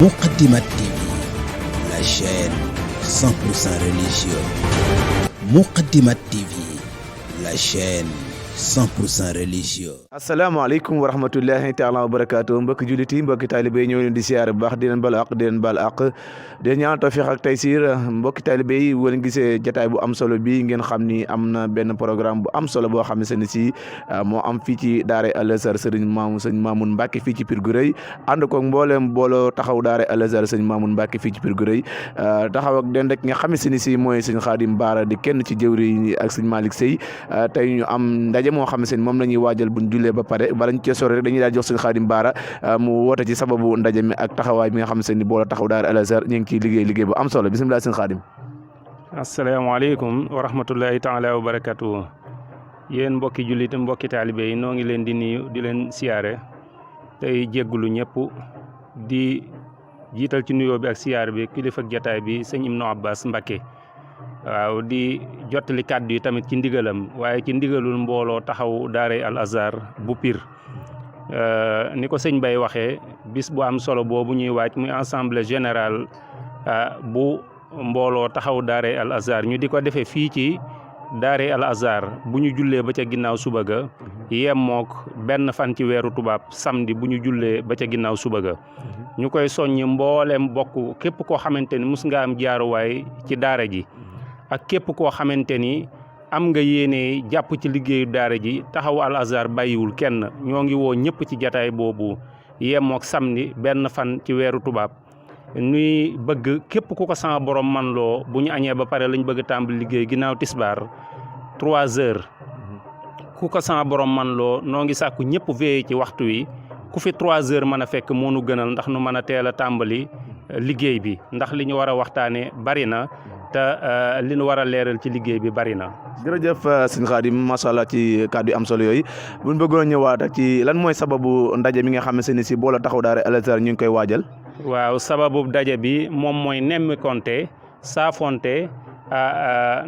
Moukhaddamatoul TV, la chaîne 100% religieuse. Moukhaddamatoul TV, la chaîne 100% religieuse. asalaamaaleykum wa rahmatullahi taala wa barakaatu mbokki jullit yi mbokki taalibe yi ñëw leen di siyaare bu baax di leen baal àq di leen baal àq di ñaan tawfiq ak taysiir mbokki taalibe yi wala gisee jataay bu am solo bi ngeen xam ni am na benn programme bu am solo boo xam ne si moo am fii ci daara Al Azhar sëñ Mamoune Mbacke fii ci Pire Gueye ànd ko mbooleem booloo taxaw daara Al Azhar sëñ Mamoune Mbacke fii ci Pire Gueye taxaw ak den rek nga xam ne si mooy sëñ Khadim Baara di kenn ci jëwri ak sëñ Malick Sey tey ñu am ndaje moo xam ne moom la ñuy waajal buñ jullee ba pare bala ñu cee sori rek dañuy daal jox sëñ Khadim Baara mu woote ci sababu ndaje mi ak taxawaay bi nga xam ne booloo taxaw daara Al Azhar ñu ngi ciy liggéey bu am solo bisimilah sëñ Khadim. asalaamaaleykum wa rahmatullahi taala wa barakatuh yéen mbokki jullit mbokki taalibe yi noo ngi leen di nuyu di leen siyaare tey jéggulu ñëpp di jiital ci nuyoo bi ak siyaare bi kilifa ak jataay bi sëñ Ibnu Abbas Mbacke waaw di jottali kàddu yi tamit ci ndigalam waaye ci ndigalul mbooloo taxaw daara Al Azhar bu Pire ni ko sëñ Bay waxee bis bu am solo boobu ñuy waaj muy assemblée générale bu mbooloo taxaw daara Al Azhar ñu di ko defee fii ci daara Al Azhar bu ñu jullee ba ca ginnaaw suba ga yemmook benn fan ci weeru tubaab samedi bu ñu jullee ba ca ginnaaw suba ga ñu koy soññ mbooleem bokk képp koo xamante ni mus nga am jaaruwaay ci daara ji ak képp koo xamante ni am nga yéene jàpp ci liggéeyu daara ji taxaw Al Azhar bàyyiwul kenn ñoo ngi woo ñëpp ci jataay boobu yemmook samedi benn fan ci weeru tubaab nuy bëgg képp ku ko sama borom man loo bu ñu añee ba pare lañ bëgg tàmbali liggéey ginnaaw tisbaar 3 heures ku ko sama borom man loo noo ngi sàkku ñëpp veillé ci waxtu wi ku fi 3 heures mën a fekk moo nu gënal ndax nu mën a teel a tàmbali liggéey bi ndax li ñu war a waxtaane bari na te li ñu war a leeral ci liggéey bi bari na. jërëjëf sëñ Khadim macha allah ci kàddu yu am solo yooyu bu ñu bëggoon ñëwaat ak ci lan mooy sababu ndaje mi nga xam ne si booloo taxaw daara Al Azhar ñu ngi koy waajal. waaw sababu daje bi moom mooy nemmi konte saafonte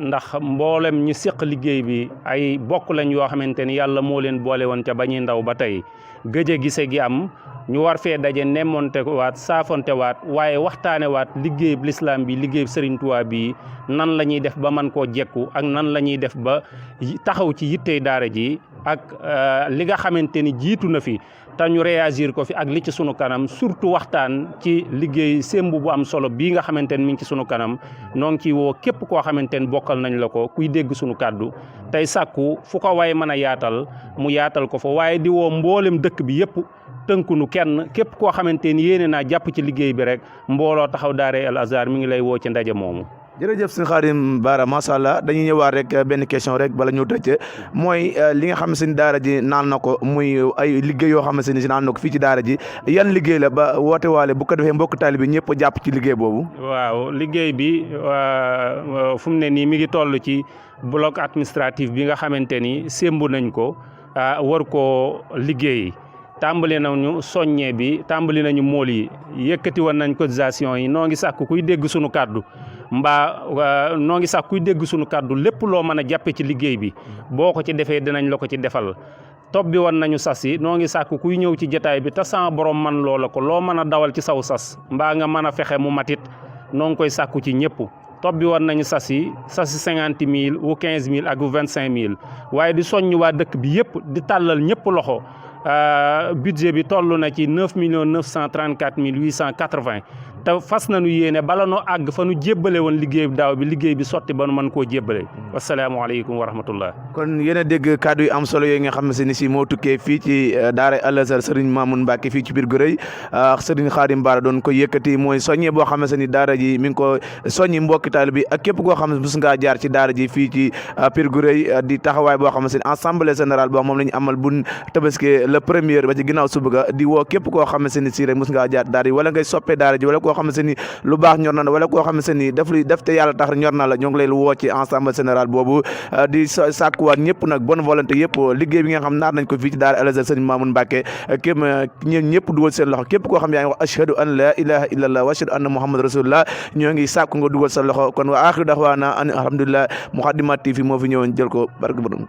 ndax mboolem ñu seq liggéey bi ay bokk lañ yoo xamante ni yàlla moo leen boole woon ca ba ñuy ndaw ba tey gëj a gise gi am ñu war fee daje nemmonte waat saafonte waat waaye waxtaane waat liggéey bi lislaam bi liggéey bi Sëriñ Tuubaa bi nan la ñuy def ba man koo jekku ak nan la ñuy def ba taxaw ci yittey daara ji ak li nga xamante ni jiitu na fi te ñu réagir ko fi ak li ci sunu kanam surtout waxtaan ci liggéey sémb bu am solo bii nga xamante ni mi ngi ci sunu kanam noo ngi ciy woo képp koo xamante ni bokkal nañ la ko kuy dégg sunu kàddu tey sàkku fu ko waay mën a yaatal mu yaatal ko fa waaye di woo mboolem dëkk bi yëpp tënkunu kenn képp koo xamante ni yéene naa jàpp ci liggéey bi rek mbooloo taxaw daara Al Azhar mi ngi lay woo ci ndaje moomu. jërëjëf sëñ Khadim Baara macha allah dañuy ñëwaat rek benn question rek bala ñu tëj mooy li nga xam ne daara ji naan na ko muy ay liggéey yoo xam ne si naan na ko fii ci daara ji yan liggéey la ba woote waale bu ko defee mbokk taalibe bi ñëpp jàpp ci liggéey boobu. waaw liggéey bi fu mu ne nii mi ngi toll ci bloc administratif bi nga xamante ni sémbu nañ ko war koo liggéey. tàmbali nañu soññee bi tàmbali nañu mool yi yëkkati woon nañ cotisation yi noo ngi sàkk kuy dégg sunu kàddu mbaa noo ngi sàkk kuy dégg sunu kàddu lépp loo mën a jàppe ci liggéey bi boo ko ci defee dinañ la ko ci defal topp bi woon nañu sas yi noo ngi sàkk kuy ñëw ci jotaay bi te sama borom man loo la ko loo mën a dawal ci saw sas mbaa nga mën a fexe mu matit noo ngi koy sàkku ci ñëpp topp bi woon nañu sas yi 50 000 ou 15 000 ak 25 000 waaye di soññ waa dëkk bi yëpp di tàllal ñëpp loxo budget bi toll na ci 9 934 880 te fas nañu yéene bala noo àgg fa nu jébbale woon liggéey bi daaw bi liggéey bi sotti ba nu mën koo jébbale wasalaamaaleykum wa rahmatullah. kon yéen a dégg kàddu yu am solo yooyu nga xam ne si moo tukkee fii ci daara Al Azhar Sëriñ Mamoune Mbacke fii ci Pire Gueye Sëriñ Khadim Baara doon ko yëkkati mooy soññe boo xam ne ni daara ji mi ngi ko soññi mbokki taalibe bi ak képp koo xam ne mos ngaa jaar ci daara ji fii ci Pire Gueye di taxawaay boo xam ne assemblée générale boo moom la ñu amal bu tabaski le premier ba ci ginnaaw suba ga di woo képp koo xam ne si rek mos ngaa jaar daara ji wala ngay soppee daara ji wala koo xam ne ni lu baax ñor na la wala koo xam ne ni def te yàlla tax ñor na la ñoo ngi lay woo ci ensemble général boobu di sàkkuwaat ñëpp nag bonne volonté yëpp liggéey bi nga xam naar nañ ko fii ci daara Al Azhar Sëriñ Mamoune Mbacke képp ñëpp dugal seen loxo képp koo xam yaa ngi wax ashhadu an la ilaha illallah wa ashhadu anna muhammad rasulullah ñoo ngi sàkku nga dugal sa loxo kon wa axiru daxwaana an alhamdulillah Moukhaddamatoul TV moo fi ñëwoon jël ko barke borom